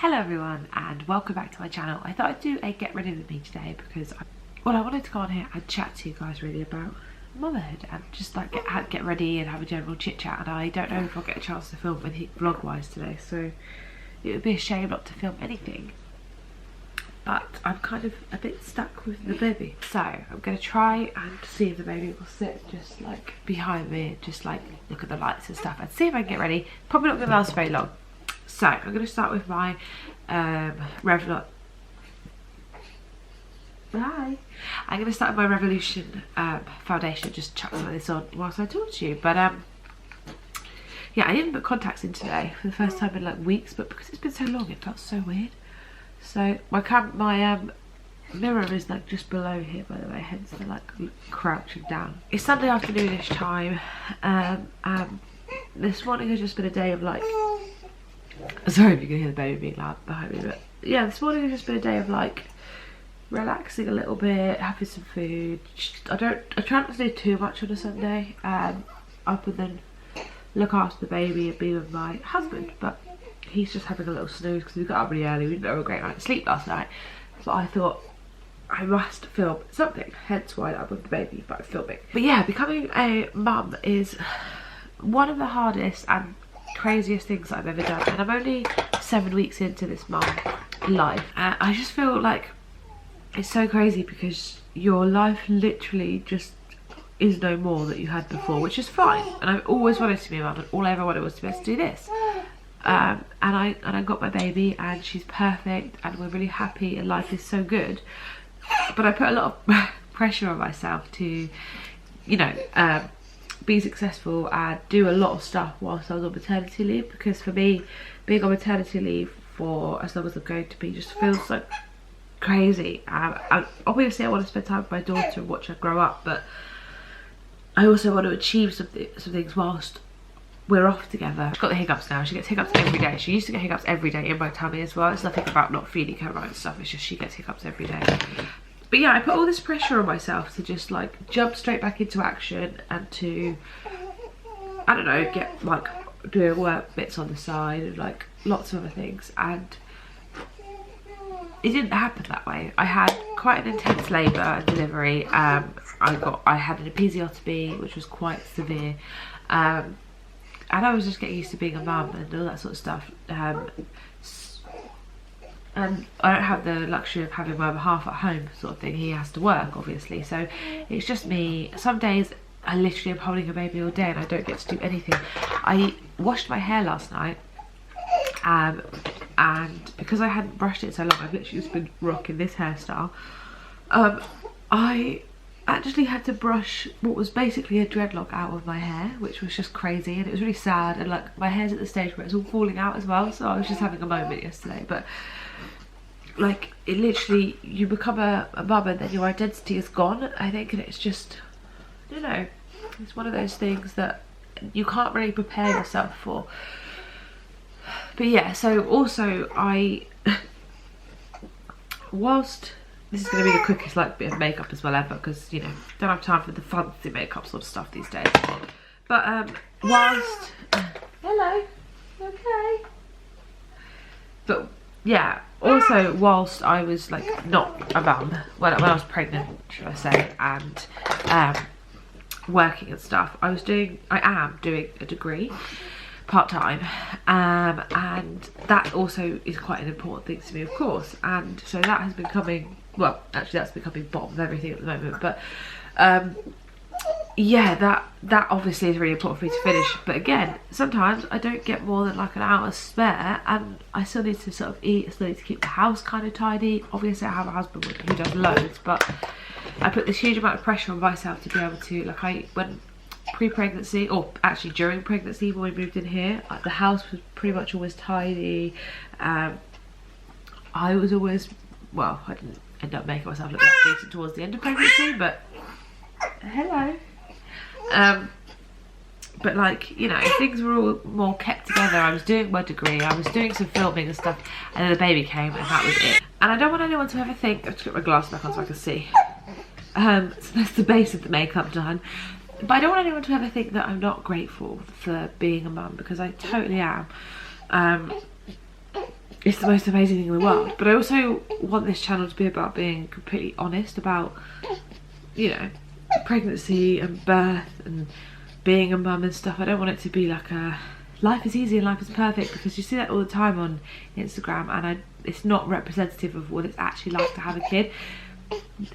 Hello everyone and welcome back to my channel. I thought I'd do a get ready with me today because I wanted to go on here and chat to you guys really about motherhood and just like get ready and have a general chit chat, and I don't know if I'll get a chance to film anything vlog wise today, so it would be a shame not to film anything, but I'm kind of a bit stuck with the baby. So I'm going to try and see if the baby will sit just like behind me, just like look at the lights and stuff and see if I can get ready. Probably not going to last very long. So I'm going to start with my Revolution foundation. Just chuck some of this on whilst I talk to you. But yeah, I didn't put contacts in today for the first time in like weeks, but because it's been so long, it felt so weird. So my mirror is like just below here, by the way, hence the like crouching down. It's Sunday afternoonish time. This morning has just been a day of like, sorry if you can hear the baby being loud behind me, but yeah, this morning has just been a day of like relaxing a little bit, having some food. I try not to do too much on a Sunday, other than look after the baby and be with my husband, but he's just having a little snooze because we got up really early. We didn't have a great night's sleep last night, so I thought I must film something, hence why I'm with the baby, but I'm filming. But yeah, becoming a mum is one of the hardest and craziest things that I've ever done, and I'm only 7 weeks into this mum life. I just feel like it's so crazy because your life literally just is no more that you had before, which is fine, and I've always wanted to be a mum, and all I ever wanted was to be able to do this. And I got my baby and she's perfect and we're really happy and life is so good, but I put a lot of pressure on myself to, you know, be successful and do a lot of stuff whilst I was on maternity leave, because for me being on maternity leave for as long as I'm going to be just feels like crazy. And obviously I want to spend time with my daughter and watch her grow up, but I also want to achieve some things whilst we're off together. She's got the hiccups now. She gets hiccups every day. She used to get hiccups every day in my tummy as well. It's nothing about not feeding her right and stuff, it's just she gets hiccups every day. But yeah, I put all this pressure on myself to just like jump straight back into action and to, I don't know, get like doing work bits on the side and like lots of other things, and it didn't happen that way. I had quite an intense labour and delivery. I had an episiotomy, which was quite severe, and I was just getting used to being a mum and all that sort of stuff. And I don't have the luxury of having my other half at home sort of thing. He has to work, obviously, so it's just me. Some days I literally am holding a baby all day and I don't get to do anything. I washed my hair last night, and because I hadn't brushed it so long, I've literally just been rocking this hairstyle. I actually had to brush what was basically a dreadlock out of my hair, which was just crazy, and it was really sad, and like my hair's at the stage where it's all falling out as well, so I was just having a moment yesterday. But like, it literally, you become a mum and then your identity is gone, I think, and it's just, I don't know, it's one of those things that you can't really prepare yourself for. But yeah, so also whilst this is going to be the quickest like bit of makeup as well ever, because, you know, don't have time for the fancy makeup sort of stuff these days. But whilst hello, okay. But yeah, also whilst I was like not a mum, when I was pregnant, should I say, and working and stuff, I am doing a degree part-time, and that also is quite an important thing to me, of course, and so that has been coming, well, actually that's becoming bottom of everything at the moment, but yeah, that obviously is really important for me to finish. But again, sometimes I don't get more than like an hour spare, and I still need to sort of eat, I still need to keep the house kind of tidy. Obviously I have a husband who does loads, but I put this huge amount of pressure on myself to be able to, like, when pre-pregnancy, or actually during pregnancy when we moved in here, the house was pretty much always tidy. I was always, well, I didn't end up making myself look that decent towards the end of pregnancy, but hello. But like, you know, things were all more kept together. I was doing my degree, I was doing some filming and stuff, and then the baby came and that was it. And I don't want anyone to ever think, I have to get my glass back on so I can see. So that's the base of the makeup done. But I don't want anyone to ever think that I'm not grateful for being a mum, because I totally am. it's the most amazing thing in the world. But I also want this channel to be about being completely honest about, you know, pregnancy and birth and being a mum and stuff. I don't want it to be like a life is easy and life is perfect, because you see that all the time on Instagram, and it's not representative of what it's actually like to have a kid.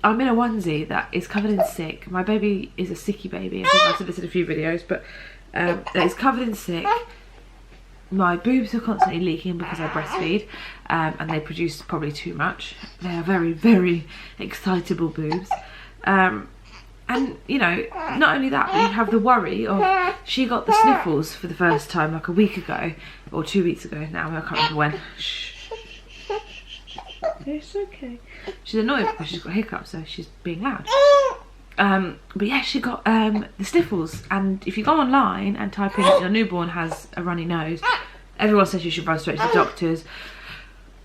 I'm in a onesie that is covered in sick. My baby is a sicky baby. I think I've said this in a few videos, but it's covered in sick. My boobs are constantly leaking because I breastfeed, and they produce probably too much. They are very, very excitable boobs. And, you know, not only that, but you have the worry of, she got the sniffles for the first time like a week ago, or 2 weeks ago now, I can't remember when. Shh. It's okay. She's annoyed because she's got hiccups, so she's being loud. But yeah, she got the sniffles, and if you go online and type in your newborn has a runny nose, everyone says you should run straight to the doctors.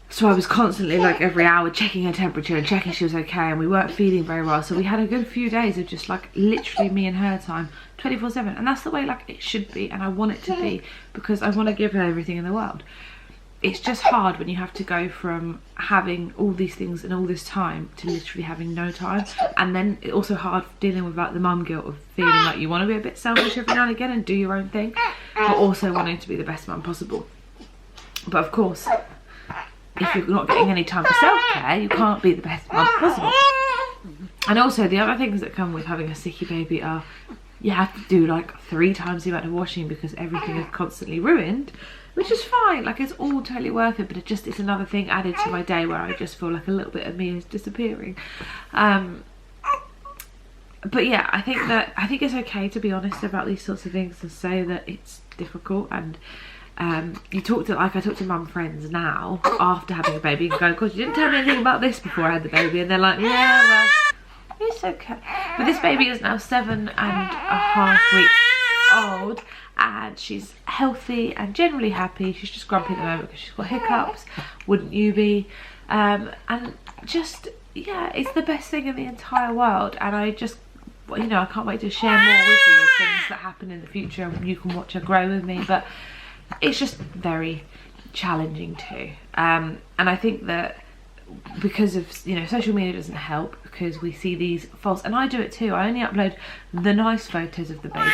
So I was constantly, like, every hour checking her temperature and checking she was okay, and we weren't feeding very well. So we had a good few days of just, like, literally me and her time 24/7, and that's the way, like, it should be, and I want it to be, because I want to give her everything in the world. It's just hard when you have to go from having all these things and all this time to literally having no time. And then it's also hard dealing with, like, the mum guilt of feeling like you want to be a bit selfish every now and again and do your own thing, but also wanting to be the best mum possible. But of course, if you're not getting any time for self-care, you can't be the best mum possible. And also the other things that come with having a sicky baby are, you have to do like 3 times the amount of washing because everything is constantly ruined, which is fine. Like, it's all totally worth it, but it's another thing added to my day where I just feel like a little bit of me is disappearing. But yeah, I think it's okay to be honest about these sorts of things and say that it's difficult. And I talk to mum friends now after having a baby and go, God, you didn't tell me anything about this before I had the baby, and they're like, yeah, well, it's okay. But this baby is now 7.5 weeks old, and she's healthy and generally happy. She's just grumpy at the moment because she's got hiccups. Wouldn't you be? And just, yeah, it's the best thing in the entire world. And I just, you know, I can't wait to share more with you of things that happen in the future, and you can watch her grow with me. But it's just very challenging too. And I think that because of, you know, social media doesn't help, because we see these false, and I do it too. I only upload the nice photos of the baby.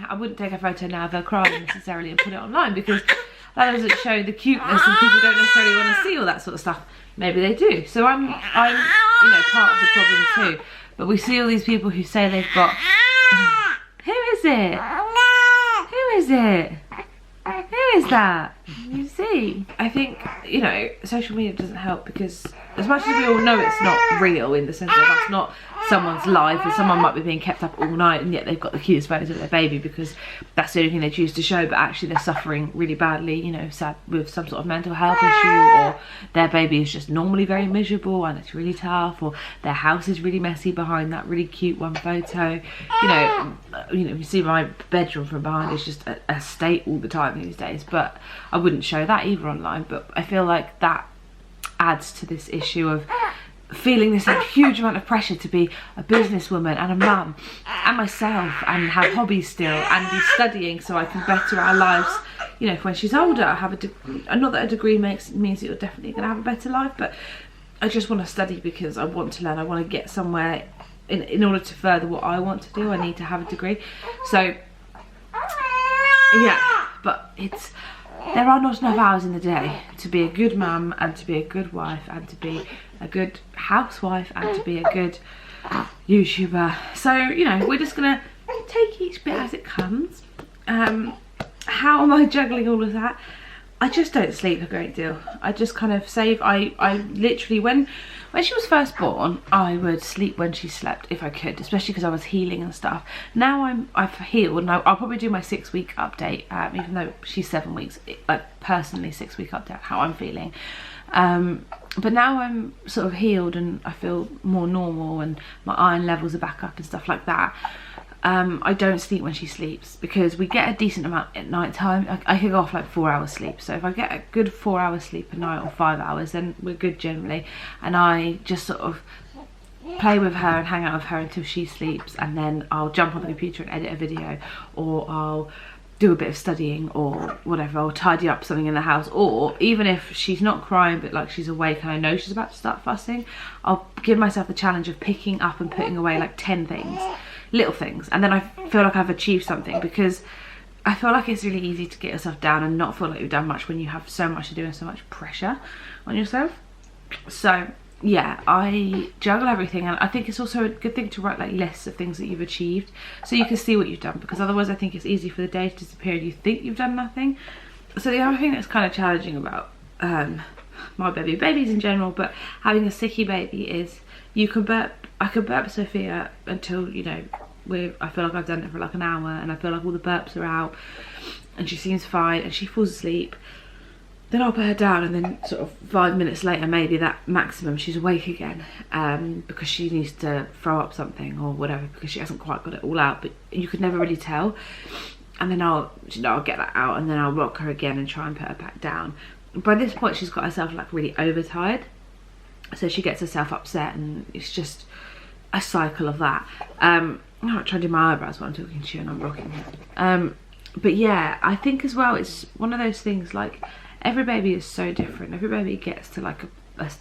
I wouldn't take a photo now of her crying necessarily and put it online, because that doesn't show the cuteness, and people don't necessarily want to see all that sort of stuff. Maybe they do. So I'm you know, part of the problem too. But we see all these people who say they've got, who is it? Who is it? Who is that? You see, I think, you know, social media doesn't help, because as much as we all know it's not real, in the sense that that's not someone's life, and someone might be being kept up all night and yet they've got the cutest photos of their baby because that's the only thing they choose to show, but actually they're suffering really badly, you know, sad with some sort of mental health issue, or their baby is just normally very miserable and it's really tough, or their house is really messy behind that really cute one photo. You know, you see my bedroom from behind is just a state all the time these days, but I wouldn't show that either online. But I feel like that adds to this issue of feeling this huge amount of pressure to be a businesswoman and a mum and myself, and have hobbies still, and be studying so I can better our lives, you know, when she's older. I have not that a degree means that you're definitely going to have a better life, but I just want to study because I want to learn. I want to get somewhere. In order to further what I want to do, I need to have a degree. So yeah, but there are not enough hours in the day to be a good mum, and to be a good wife, and to be a good housewife, and to be a good YouTuber. So, you know, we're just gonna take each bit as it comes. How am I juggling all of that? I just don't sleep a great deal. I just kind of save. I literally, when she was first born, I would sleep when she slept if I could, especially because I was healing and stuff. Now I've healed, and I'll probably do my 6-week update, even though she's 7 weeks, like personally 6-week update, how I'm feeling. But now I'm sort of healed and I feel more normal, and my iron levels are back up and stuff like that. I don't sleep when she sleeps, because we get a decent amount at night time. I could go off like 4 hours sleep, so if I get a good 4 hours sleep a night, or 5 hours, then we're good generally. And I just sort of play with her and hang out with her until she sleeps, and then I'll jump on the computer and edit a video, or I'll do a bit of studying or whatever, or tidy up something in the house, or even if she's not crying but like she's awake and I know she's about to start fussing, I'll give myself the challenge of picking up and putting away like 10 things, little things, and then I feel like I've achieved something, because I feel like it's really easy to get yourself down and not feel like you've done much when you have so much to do and so much pressure on yourself. So yeah, I juggle everything, and I think it's also a good thing to write like lists of things that you've achieved so you can see what you've done, because otherwise I think it's easy for the day to disappear and you think you've done nothing. So the other thing that's kind of challenging about my babies in general, but having a sicky baby, is you can burp. I can burp Sophia until, you know, I feel like I've done it for like an hour and I feel like all the burps are out and she seems fine and she falls asleep. Then I'll put her down, and then sort of 5 minutes later, maybe that maximum, she's awake again, because she needs to throw up something or whatever, because she hasn't quite got it all out, but you could never really tell. And then I'll get that out, and then I'll rock her again and try and put her back down. By this point, she's got herself like really overtired, so she gets herself upset, and it's just a cycle of that. I'm trying to do my eyebrows while I'm talking to you and I'm rocking her. But yeah, I think as well, it's one of those things, like, every baby is so different. Every baby gets to like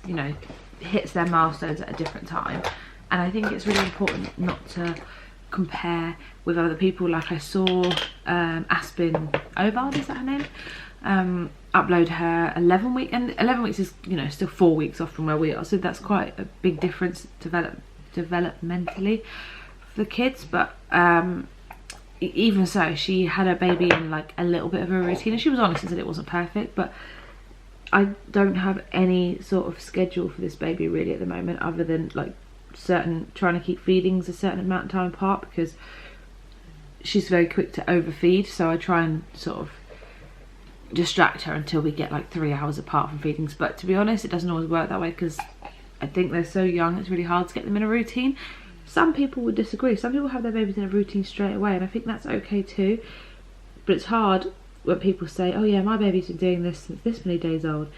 you know, hits their milestones at a different time, and I think it's really important not to compare with other people. Like I saw Aspen Ovard, is that her name, upload her 11 week, and 11 weeks is, you know, still 4 weeks off from where we are, so that's quite a big difference developmentally for the kids. But even so, she had her baby in like a little bit of a routine, and she was honest and said it wasn't perfect, but I don't have any sort of schedule for this baby really at the moment, other than like trying to keep feedings a certain amount of time apart, because she's very quick to overfeed, so I try and sort of distract her until we get like 3 hours apart from feedings. But to be honest, it doesn't always work that way, because I think they're so young, it's really hard to get them in a routine. Some people would disagree. Some people have their babies in a routine straight away, and I think that's okay too. But it's hard when people say, oh yeah, my baby's been doing this since this many days old.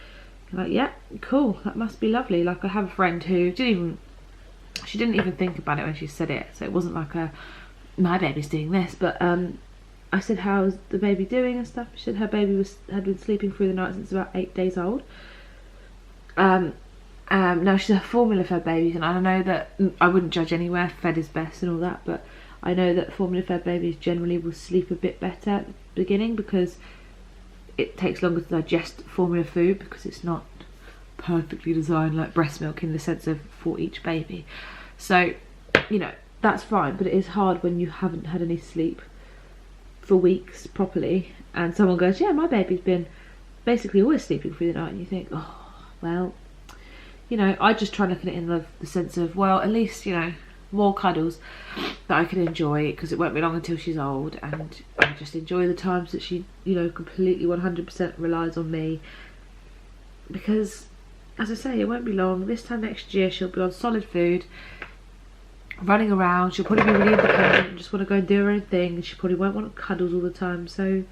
You're like, yeah, cool, that must be lovely. Like I have a friend who didn't even think about it when she said it, so it wasn't like my baby's doing this. But I said, how's the baby doing and stuff. She said her baby had been sleeping through the night since about 8 days old. Now she's a formula fed baby, and I know that I wouldn't judge anywhere, fed is best and all that, but I know that formula fed babies generally will sleep a bit better at the beginning, because it takes longer to digest formula food, because it's not perfectly designed like breast milk in the sense of for each baby. So, you know, that's fine, but it is hard when you haven't had any sleep for weeks properly, and someone goes, yeah, my baby's been basically always sleeping through the night, and you think, oh, well, you know, I just try and look at it in the sense of, well, at least, you know, more cuddles that I can enjoy, because it won't be long until she's old, and I just enjoy the times that she, you know, completely 100% relies on me, because, as I say, it won't be long. This time next year she'll be on solid food, running around. She'll probably be really independent and just want to go and do her own thing, and she probably won't want cuddles all the time. So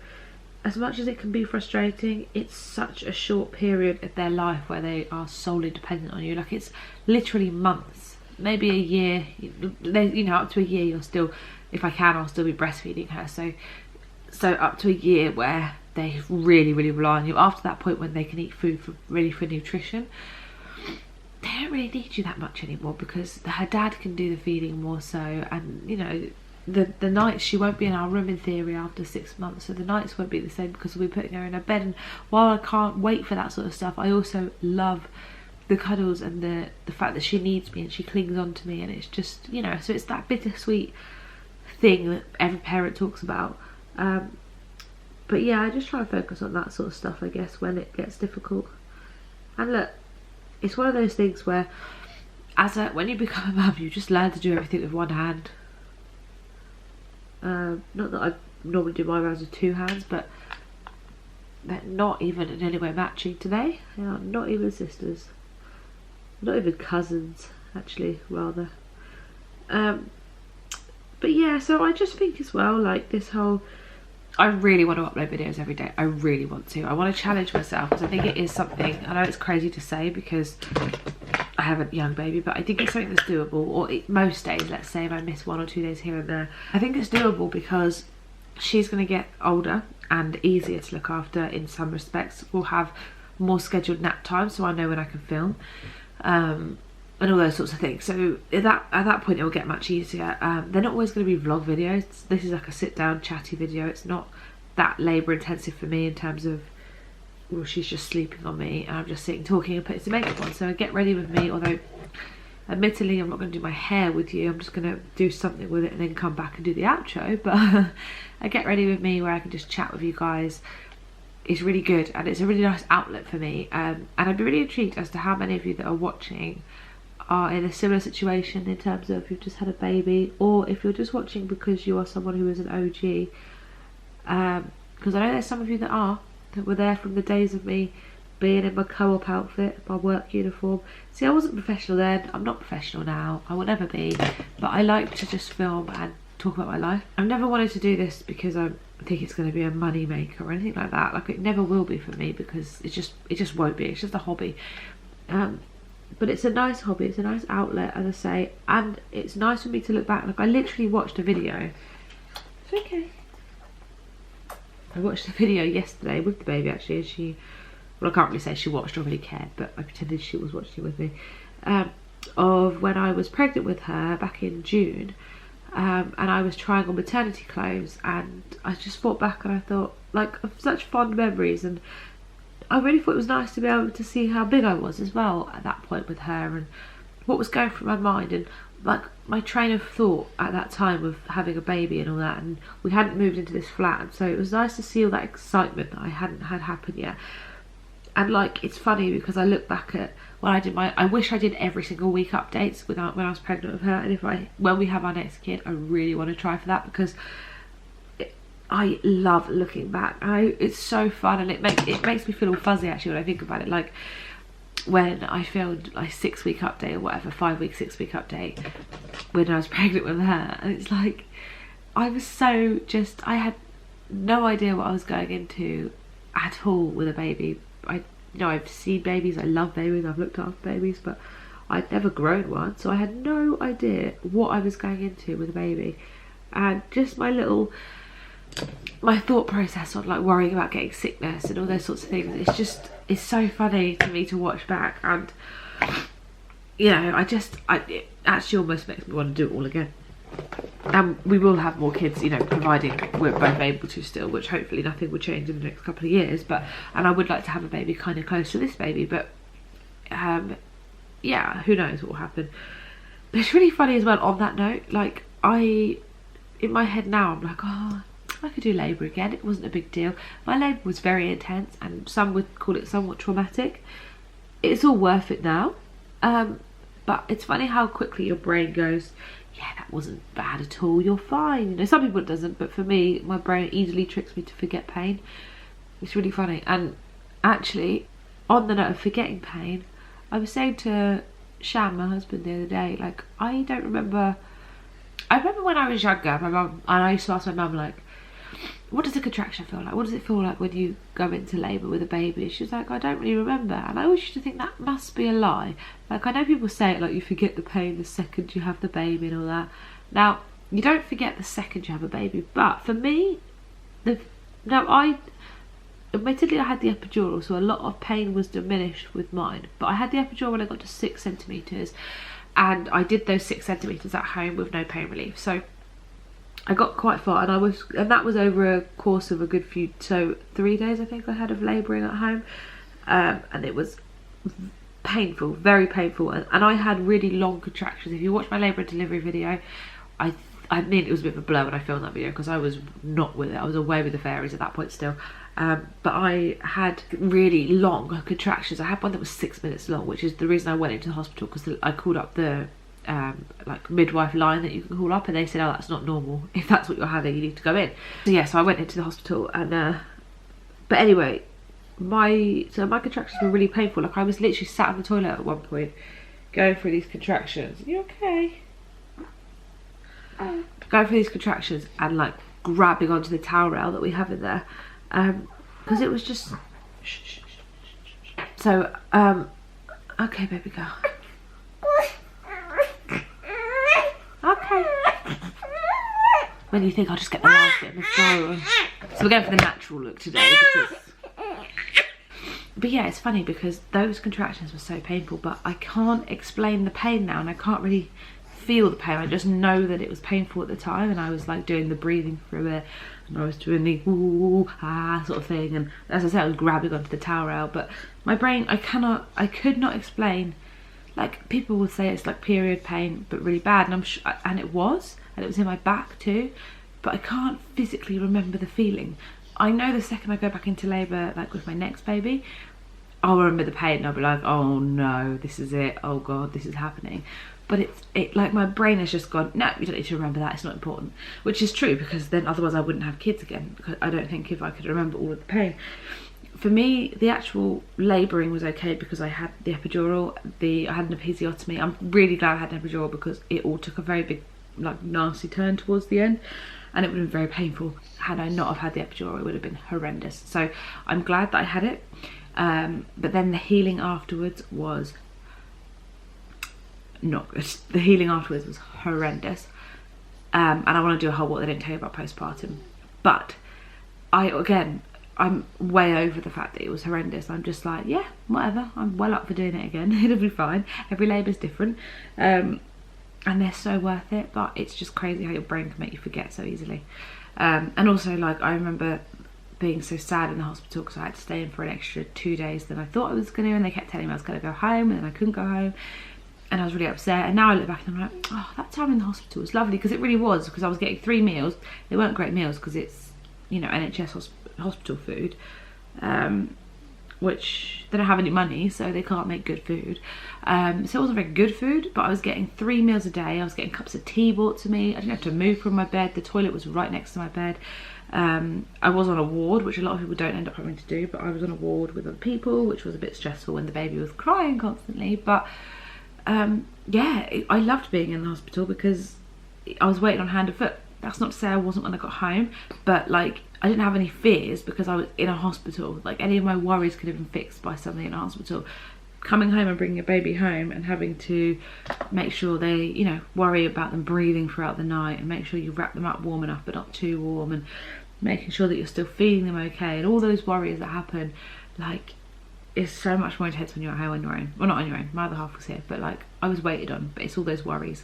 as much as it can be frustrating, it's such a short period of their life where they are solely dependent on you. Like, it's literally months, maybe a year. You know, up to a year you'll still, if I can, I'll still be breastfeeding her. So up to a year where they really rely on you. After that point, when they can eat food for nutrition, they don't really need you that much anymore, because her dad can do the feeding more so. And you know, the nights, she won't be in our room in theory after 6 months, so the nights won't be the same, because we'll be putting her in her bed. And while I can't wait for that sort of stuff, I also love the cuddles and the fact that she needs me and she clings on to me, and it's just, you know, so it's that bittersweet thing that every parent talks about. But yeah, I just try and focus on that sort of stuff, I guess, when it gets difficult. And look, it's one of those things where when you become a mum, you just learn to do everything with one hand. Not that I normally do my rounds with 2 hands, but they're not even in any way matching today. They are not even sisters. Not even cousins, actually, rather. But yeah, so I just think as well, like, this whole, I really want to upload videos every day. I really want to. I want to challenge myself, because I think it is something, I know it's crazy to say because I have a young baby, but I think it's something that's doable. Or most days, let's say if I miss 1 or 2 days here and there, I think it's doable, because she's going to get older and easier to look after in some respects. We'll have more scheduled nap time, so I know when I can film, and all those sorts of things. So at that point it will get much easier. They're not always going to be vlog videos. This is like a sit down chatty video. It's not that labour intensive for me in terms of, well, she's just sleeping on me and I'm just sitting talking and putting some makeup on. So get ready with me, although admittedly I'm not going to do my hair with you. I'm just going to do something with it and then come back and do the outro. But a get ready with me where I can just chat with you guys is really good, and it's a really nice outlet for me. And I'd be really intrigued as to how many of you that are watching are in a similar situation in terms of you've just had a baby, or if you're just watching because you are someone who is an OG. Because I know there's some of you that were there from the days of me being in my co-op outfit, my work uniform. See, I wasn't professional then, I'm not professional now, I will never be, but I like to just film and talk about my life. I've never wanted to do this because I think it's going to be a money maker or anything like that. Like, it never will be for me, because it just won't be. It's just a hobby. But it's a nice hobby, it's a nice outlet, as I say, and it's nice for me to look back. Like, I literally watched a video. It's okay. I watched a video yesterday with the baby, actually, and she, well, I can't really say she watched or really cared, but I pretended she was watching with me, of when I was pregnant with her back in June, and I was trying on maternity clothes, and I just thought back and I thought, like, of such fond memories, and I really thought it was nice to be able to see how big I was as well at that point with her, and what was going through my mind, and like my train of thought at that time of having a baby and all that. And we hadn't moved into this flat, and so it was nice to see all that excitement that I hadn't had happen yet. And like, it's funny because I look back at when I did I wish I did every single week updates when I was pregnant with her, and when we have our next kid, I really want to try for that, because I love looking back. It's so fun, and it makes me feel all fuzzy actually when I think about it. Like when I filmed my 6-week update or whatever, 5-week, 6-week update when I was pregnant with her, and it's like I was so I had no idea what I was going into at all with a baby. I've seen babies, I love babies, I've looked after babies, but I'd never grown one, so I had no idea what I was going into with a baby. And just my thought process on like worrying about getting sickness and all those sorts of things, it's so funny to me to watch back. And you know, it actually almost makes me want to do it all again. And we will have more kids, you know, providing we're both able to still, which hopefully nothing will change in the next couple of years. And I would like to have a baby kind of close to this baby, but yeah, who knows what will happen. But it's really funny as well on that note, like in my head now I'm like, oh, I could do labour again, it wasn't a big deal. My labour was very intense, and some would call it somewhat traumatic. It's all worth it now. But it's funny how quickly your brain goes, yeah, that wasn't bad at all, you're fine. You know, some people it doesn't, but for me, my brain easily tricks me to forget pain. It's really funny. And actually, on the note of forgetting pain, I was saying to Sham, my husband, the other day, like, I remember when I was younger, my mum, and I used to ask my mum, like, what does a contraction feel like? What does it feel like when you go into labour with a baby? She was like, I don't really remember. And I always used to think that must be a lie. Like, I know people say it, like, you forget the pain the second you have the baby and all that. Now, you don't forget the second you have a baby, but for me, admittedly I had the epidural, so a lot of pain was diminished with mine, but I had the epidural when I got to 6 centimetres, and I did those 6 centimetres at home with no pain relief. So I got quite far, and that was over a course of a good 3 days I think I had of labouring at home, and it was painful, very painful, and I had really long contractions. If you watch my labour and delivery video, I mean, it was a bit of a blur when I filmed that video because I was not with it. I was away with the fairies at that point still. But I had really long contractions. I had one that was 6 minutes long, which is the reason I went into the hospital, because I called up the like midwife line that you can call up, and they said, oh, that's not normal. If that's what you're having, you need to go in. So yeah, so I went into the hospital, and but anyway, my contractions were really painful. Like, I was literally sat on the toilet at one point going through these contractions. Are you okay? Going through these contractions and like grabbing onto the towel rail that we have in there, because it was just so okay, baby girl. Okay. when you think I'll just get the last bit of mascara. So we're going for the natural look today because... But yeah, it's funny because those contractions were so painful, but I can't explain the pain now, and I can't really feel the pain. I just know that it was painful at the time, and I was like doing the breathing through it, and I was doing the ooh, ah sort of thing, and as I said, I was grabbing onto the towel rail, but my brain, I could not explain. Like, people would say it's like period pain, but really bad, and I'm sure, and it was in my back too, but I can't physically remember the feeling. I know the second I go back into labour, like with my next baby, I'll remember the pain and I'll be like, oh no, this is it, oh god, this is happening. But it like my brain has just gone, no, you don't need to remember that, it's not important. Which is true, because then otherwise I wouldn't have kids again, because I don't think if I could remember all of the pain. For me, the actual labouring was okay because I had the epidural, I had an episiotomy. I'm really glad I had an epidural because it all took a very big, like, nasty turn towards the end, and it would have been very painful. Had I not have had the epidural, it would have been horrendous. So I'm glad that I had it. But then the healing afterwards was not good. The healing afterwards was horrendous. And I want to do a whole what they didn't tell you about postpartum. But I'm way over the fact that it was horrendous. I'm just like, yeah, whatever. I'm well up for doing it again. It'll be fine. Every labour's different. And they're so worth it. But it's just crazy how your brain can make you forget so easily. And also, like, I remember being so sad in the hospital because I had to stay in for an extra 2 days than I thought I was going to, and they kept telling me I was going to go home, and then I couldn't go home, and I was really upset. And now I look back and I'm like, oh, that time in the hospital was lovely, because it really was, because I was getting 3 meals. They weren't great meals because it's, you know, NHS hospital food, which they don't have any money, so they can't make good food. So it wasn't very good food, but I was getting 3 meals a day. I was getting cups of tea brought to me. I didn't have to move from my bed. The toilet was right next to my bed. I was on a ward, which a lot of people don't end up having to do, but I was on a ward with other people, which was a bit stressful when the baby was crying constantly. But yeah, I loved being in the hospital because I was waiting on hand and foot. That's not to say I wasn't when I got home, but like, I didn't have any fears because I was in a hospital. Like, any of my worries could have been fixed by something in a hospital. Coming home and bringing a baby home and having to make sure they, you know, worry about them breathing throughout the night, and make sure you wrap them up warm enough but not too warm, and making sure that you're still feeding them okay, and all those worries that happen, like, it's so much more intense when you're at home on your own. Well, not on your own, my other half was here, but like, I was waited on, but it's all those worries.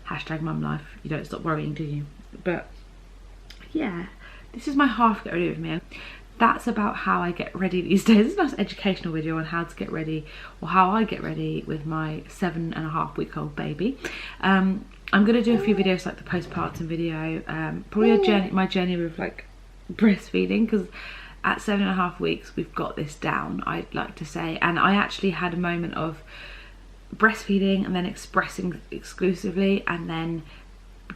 Hashtag mum life, you don't stop worrying, do you? But yeah, this is my half get ready with me. That's about how I get ready these days. It's a nice educational video on how to get ready, or how I get ready with my 7.5-week-old baby. I'm gonna do a few videos like the postpartum video, probably my journey with like breastfeeding, because at 7.5 weeks we've got this down, I'd like to say. And I actually had a moment of breastfeeding and then expressing exclusively, and then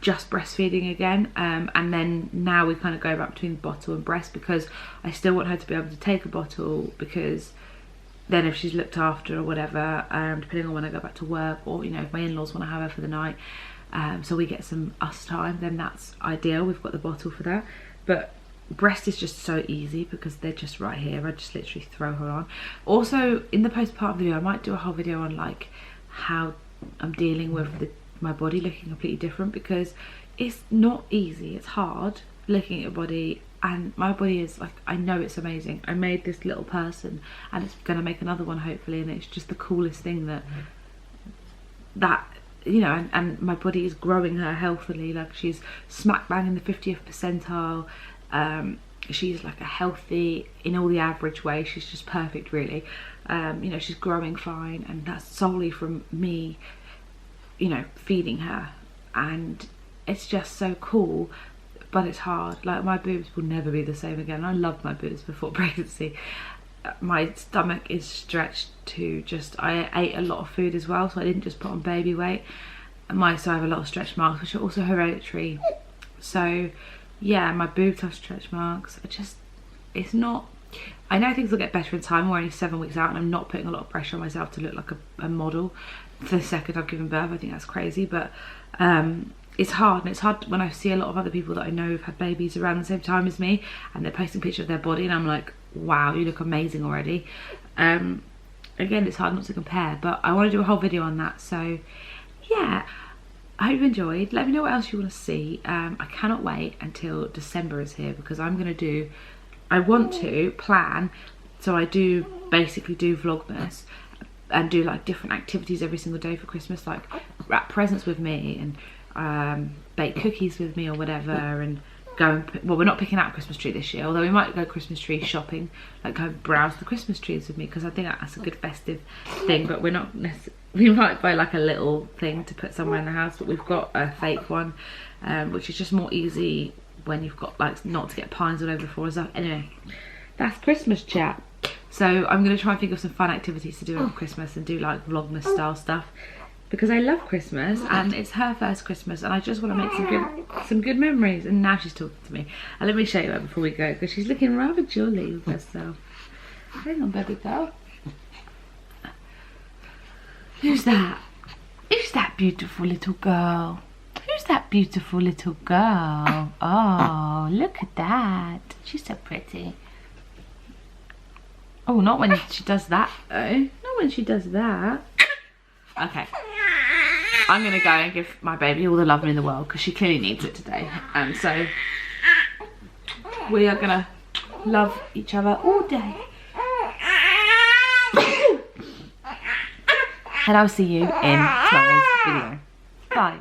just breastfeeding again, and then now we kind of go back between bottle and breast, because I still want her to be able to take a bottle, because then if she's looked after or whatever, depending on when I go back to work, or, you know, if my in-laws want to have her for the night, so we get some us time, then that's ideal. We've got the bottle for that. But breast is just so easy because they're just right here. I just literally throw her on. Also, in the postpartum video, I might do a whole video on like how I'm dealing with my body looking completely different, because it's not easy. It's hard looking at your body, and my body is like, I know it's amazing. I made this little person, and it's gonna make another one hopefully, and it's just the coolest thing that you know, and my body is growing her healthily. Like, she's smack bang in the 50th percentile. She's like a healthy, in all the average way, she's just perfect really. You know, she's growing fine, and that's solely from me, you know, feeding her. And it's just so cool, but it's hard. Like, my boobs will never be the same again. I loved my boobs before pregnancy. My stomach is stretched to just, I ate a lot of food as well, so I didn't just put on baby weight. So I have a lot of stretch marks, which are also hereditary. So yeah, my boobs have stretch marks. It's not, I know things will get better in time. We're only 7 weeks out, and I'm not putting a lot of pressure on myself to look like a model for the second I've given birth. I think that's crazy, but it's hard. And it's hard when I see a lot of other people that I know have had babies around the same time as me, and they're posting pictures of their body, and I'm like, wow, you look amazing already. Again, it's hard not to compare, but I want to do a whole video on that. So yeah, I hope you enjoyed. Let me know what else you want to see. I cannot wait until December is here, because I'm going to do, I want to plan, so I do basically do Vlogmas and do like different activities every single day for Christmas, like wrap presents with me and bake cookies with me or whatever, and go and, well, we're not picking out a Christmas tree this year, although we might go Christmas tree shopping, like go browse the Christmas trees with me, because I think that's a good festive thing. But we're not necessarily, we might buy like a little thing to put somewhere in the house, but we've got a fake one, which is just more easy when you've got like not to get pines all over the floor and stuff. Anyway, that's Christmas chat. So I'm going to try and think of some fun activities to do over Christmas and do like Vlogmas style stuff, because I love Christmas and it's her first Christmas and I just want to make some good memories. And now she's talking to me. And let me show you her before we go, because she's looking rather jolly with herself. Hang on, baby girl. Who's that? Who's that beautiful little girl? Who's that beautiful little girl? Oh, look at that. She's so pretty. Oh, not when she does that though. Not when she does that. Okay. I'm going to go and give my baby all the love in the world, because she clearly needs it today. And so we are going to love each other all day. And I'll see you in tomorrow's video. Bye.